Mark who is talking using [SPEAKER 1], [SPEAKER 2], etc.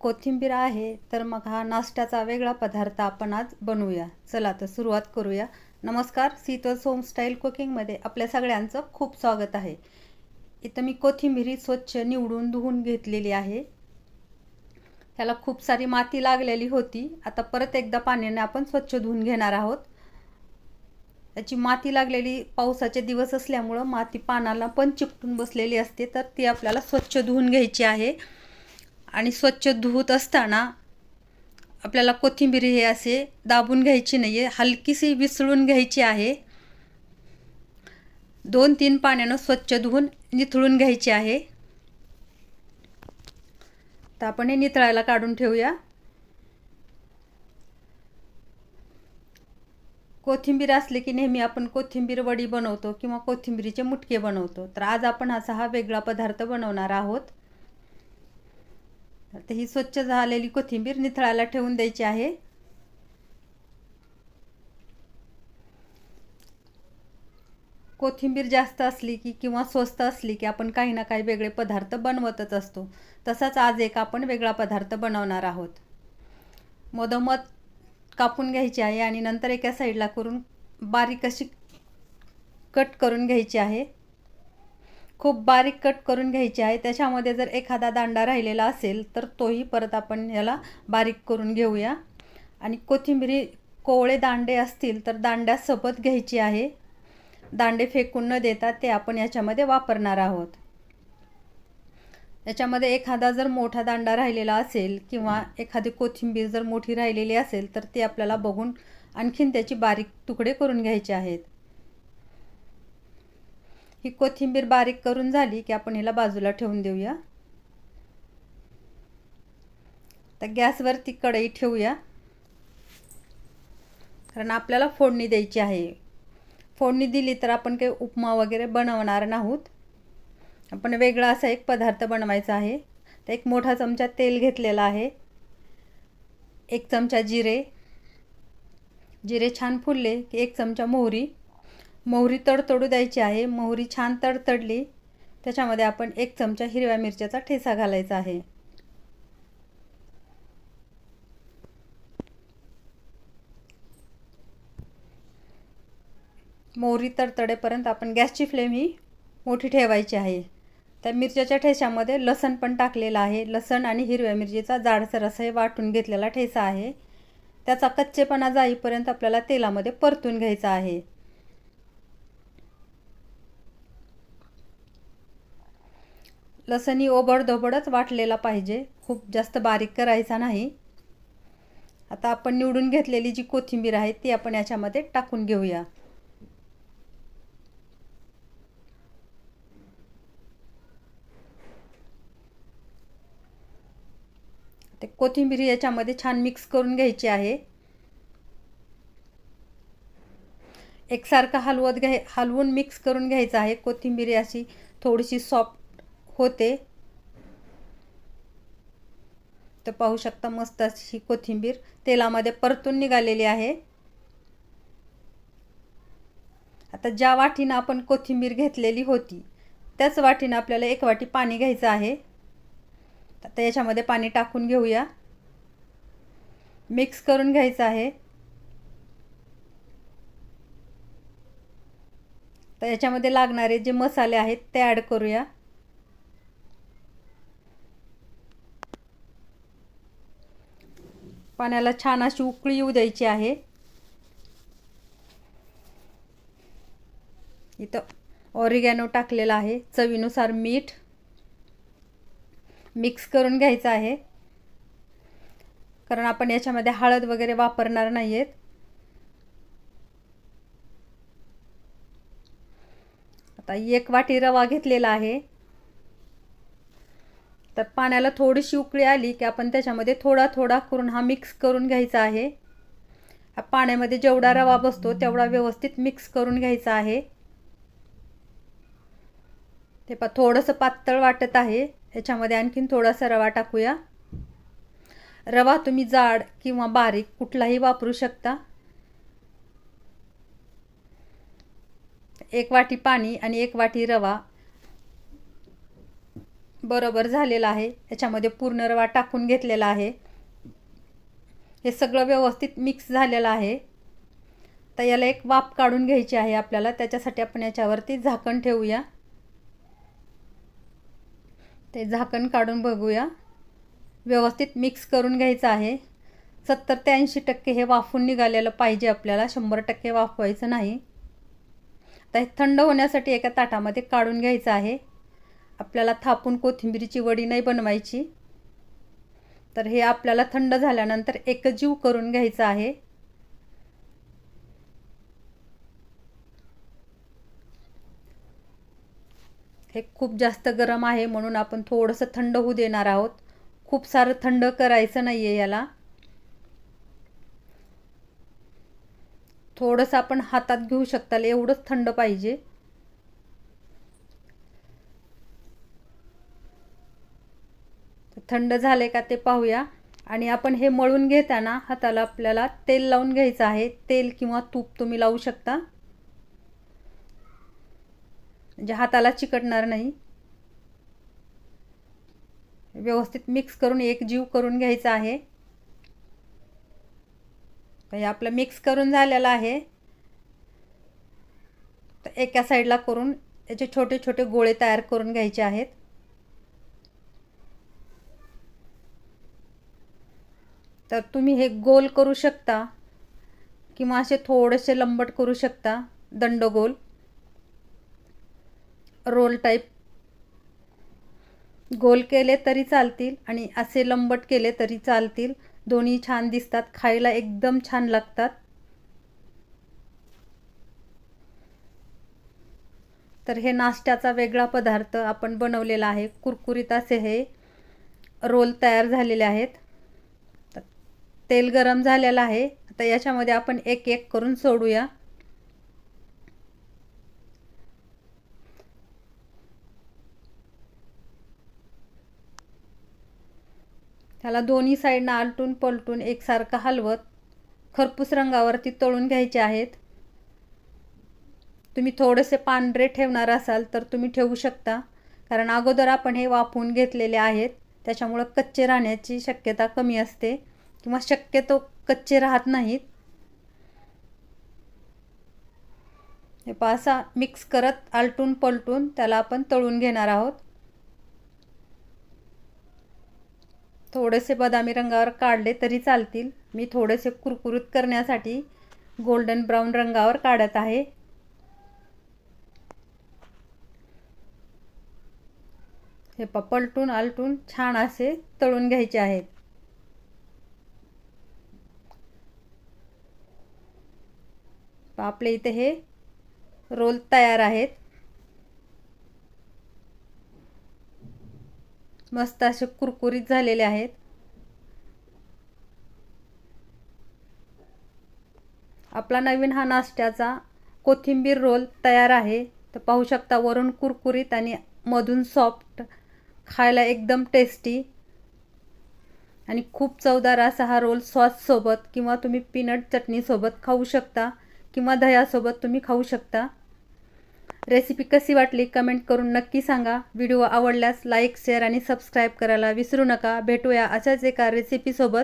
[SPEAKER 1] कोथिंबीर आहे, तर मग हा नाश्त्याचा वेगळा पदार्थ आपण आज बनवूया. चला तर सुरुवात करूया. नमस्कार, शीतल्स होम स्टाईल कुकिंगमध्ये आपल्या सगळ्यांचं खूप स्वागत आहे. इथं मी कोथिंबीर स्वच्छ निवडून धुवून घेतलेली आहे. ह्याला खूप सारी माती लागलेली होती. आता परत एकदा पाण्याने आपण स्वच्छ धुवून घेणार आहोत. याची माती लागलेली पावसाचे दिवस असल्यामुळं माती पानाला पण चिकटून बसलेली असते, तर ती आपल्याला स्वच्छ धुवून घ्यायची आहे. आणि स्वच्छ धुवत असताना आपल्याला कोथिंबीर हे असे दाबून घ्यायची नाही आहे, हलकीशी विसळून घ्यायची आहे. 2-3 पाण्यानं स्वच्छ धुवून निथळून घ्यायची आहे. तर आपण हे निथळायला काढून ठेवूया. कोथिंबीर असले की नेहमी आपण कोथिंबीर वडी बनवतो किंवा कोथिंबीरीचे मुटके बनवतो. तर आज आपण हा वेगळा पदार्थ बनवणार आहोत. तर ही स्वच्छ झालेली कोथिंबीर निथळायला ठेवून द्यायची आहे. कोथिंबीर जास्त असली की किंवा स्वस्त असली की आपण काही ना काही वेगळे पदार्थ बनवतच असतो. तसाच आज एक आपण वेगळा पदार्थ बनवणार आहोत. मधोमध कापून घ्यायची आहे आणि नंतर एका साईडला करून बारीक अशी कट करून घ्यायची आहे. खूप बारीक कट करून घ्यायची आहे. त्याच्यामध्ये जर एखादा दांडा राहिलेला असेल तर तोही परत आपण याला बारीक करून घेऊया. आणि कोथिंबीरी कोवळे दांडे असतील तर दांड्यासोबत घ्यायची आहे. दांडे फेकून न देता ते आपण याच्यामध्ये वापरणार आहोत. याच्यामध्ये एखादा जर मोठा दांडा राहिलेला असेल किंवा एखादी कोथिंबीर जर मोठी राहिलेली असेल तर ते आपल्याला बघून आणखीन त्याची बारीक तुकडे करून घ्यायचे आहेत. ही कोथिंबीर बारीक करून झाली की आपण हिला बाजूला ठेवून देऊया. तर गॅसवरती कढई ठेवूया, कारण आपल्याला फोडणी द्यायची आहे. फोडणी दिली तर आपण काही उपमा वगैरे बनवणार नाहीत. आपण वेगळा असा एक पदार्थ बनवायचा आहे. तर एक मोठा चमचा तेल घेतलेला आहे. 1 चमचा जिरे छान फुलले की 1 चमचा मोहरी तडतडू द्यायची आहे. मोहरी छान तडतडली त्याच्यामध्ये आपण 1 चमचा हिरव्या मिरच्याचा ठेचा घालायचा आहे. मोहरी तडतडेपर्यंत आपण गॅसची फ्लेम ही मोठी ठेवायची आहे. त्या मिरच्याच्या ठेच्यामध्ये लसण पण टाकलेला आहे. लसण आणि हिरव्या मिरचीचा जाडसर असा हे वाटून घेतलेला ठेचा आहे. त्याचा कच्चेपणा जाईपर्यंत आपल्याला तेलामध्ये परतून घ्यायचा आहे. लसणी ओबडधोबडच वाटलेला पाहिजे, खूप जास्त बारीक करायचा नाही. आता आपण निवडून घेतलेली जी कोथिंबीर आहे ती आपण याच्यामध्ये टाकून घेऊया. ते कोथिंबीर याच्यामध्ये छान मिक्स करून घ्यायची आहे. एकसारखं हलवून मिक्स करून घ्यायचं आहे. कोथिंबीर अशी थोडीशी सॉफ्ट होते. तर पाहू शकता मस्त अशी कोथिंबीर तेलामध्ये परतून निघालेली आहे. आता ज्या वाटीनं आपण कोथिंबीर घेतलेली होती त्याच वाटीनं आपल्याला 1 वाटी पाणी घ्यायचं आहे. आता याच्यामध्ये पाणी टाकून घेऊया. मिक्स करून घ्यायचं आहे. तर याच्यामध्ये लागणारे जे मसाले आहेत ते ॲड करूया. पाण्याला छान अशी उकळी येऊ द्यायची आहे. इथं ऑरिगॅनो टाकलेला आहे. चवीनुसार मीठ मिक्स करून घ्यायचं आहे, कारण आपण याच्यामध्ये हळद वगैरे वापरणार नाही आहेत. आता 1 वाटी रवा घेतलेला आहे. तर पाण्याला थोडीशी उकळी आली की आपण त्याच्यामध्ये थोडा थोडा करून हा मिक्स करून घ्यायचा आहे. पाण्यामध्ये जेवढा रवा बसतो तेवढा व्यवस्थित मिक्स करून घ्यायचा आहे. ते थोडंसं पातळ वाटत आहे. याच्यामध्ये आणखीन थोडासा रवा टाकूया. रवा तुम्ही जाड किंवा बारीक कुठलाही वापरू शकता. 1 वाटी पाणी आणि 1 वाटी रवा बरोबर झालेला आहे. याच्यामध्ये पूर्ण रवा टाकून घेतलेला आहे. हे सगळं व्यवस्थित मिक्स झालेलं आहे. तर याला एक वाफ काढून घ्यायची आहे आपल्याला. त्याच्यासाठी आपण याच्यावरती झाकण ठेवूया. ते झाकण काढून बघूया. व्यवस्थित मिक्स करून घ्यायचं आहे. 70 ते 80% हे वाफून निघालेलं पाहिजे आपल्याला. 100% वाफवायचं नाही. तर हे थंड होण्यासाठी एका ताटामध्ये काढून घ्यायचं आहे. आपल्याला थापून कोथिंबीरीची वडी नाही बनवायची. तर हे आपल्याला थंड झाल्यानंतर एकजीव करून घ्यायचं आहे. हे खूप जास्त गरम आहे म्हणून आपण थोडंसं थंड होऊ देणार आहोत. खूप सारं थंड करायचं नाही आहे याला. थोडंसं आपण हातात घेऊ शकताल एवढंच थंड पाहिजे. थंड झाले का ते पाहूया. आणि आपण हे मळून घेताना हाताला आपल्याला तेल लावून घ्यायचं आहे. तेल किंवा तूप तुम्ही लावू शकता, म्हणजे हाताला चिकटणार नाही. व्यवस्थित मिक्स करून एकजीव करून घ्यायचं आहे. हे आपलं मिक्स करून झालेलं आहे. तर एका साईडला करून याचे छोटे छोटे गोळे तयार करून घ्यायचे आहेत. तर तुम्ही हे गोल करू शकता किंवा असे थोडेसे लंबट करू शकता, दंडगोल रोल टाईप. गोल केले तरी चालतील आणि असे लंबट केले तरी चालतील. दोन्ही छान दिसतात, खायला एकदम छान लागतात. तर हे नाश्त्याचा वेगळा पदार्थ आपण बनवलेला आहे. कुरकुरीत असे हे रोल तयार झालेले आहेत. तेल गरम झालेलं आहे. आता याच्यामध्ये आपण एक एक करून सोडूया. त्याला दोन्ही साईडनं आलटून पलटून एकसारखं हलवत खरपूस रंगावरती तळून घ्यायचे आहेत. तुम्ही थोडेसे पांढरे ठेवणार असाल तर तुम्ही ठेवू शकता, कारण अगोदर आपण हे वाफवून घेतलेले आहेत. त्याच्यामुळं कच्चे राहण्याची शक्यता कमी असते किंवा शक्यतो कच्चे राहत नाहीत. हे पासा मिक्स करत आलटून पलटून त्याला आपण तळून घेणार आहोत. थोडेसे बदामी रंगावर काढले तरी चालतील. मी थोडेसे कुरकुरीत करण्यासाठी गोल्डन ब्राऊन रंगावर काढत आहे. हे पलटून आलटून छान असे तळून घ्यायचे आहेत. आपले इथे हे रोल तयार आहेत. मस्त असे कुरकुरीत झालेले आहेत. आपला नवीन हा नाश्त्याचा कोथिंबीर रोल तयार आहे. तर पाहू शकता, वरून कुरकुरीत आणि मधून सॉफ्ट, खायला एकदम टेस्टी आणि खूप चवदार असा हा रोल सॉससोबत किंवा तुम्ही पीनट चटणीसोबत खाऊ शकता किंवा दह्यासोबत तुम्ही खाऊ शकता. रेसिपी कशी वाटली कमेंट करून नक्की सांगा. व्हिडिओ आवडल्यास लाईक, शेअर आणि सबस्क्राईब करायला विसरू नका. भेटूया अशाच एका रेसिपीसोबत.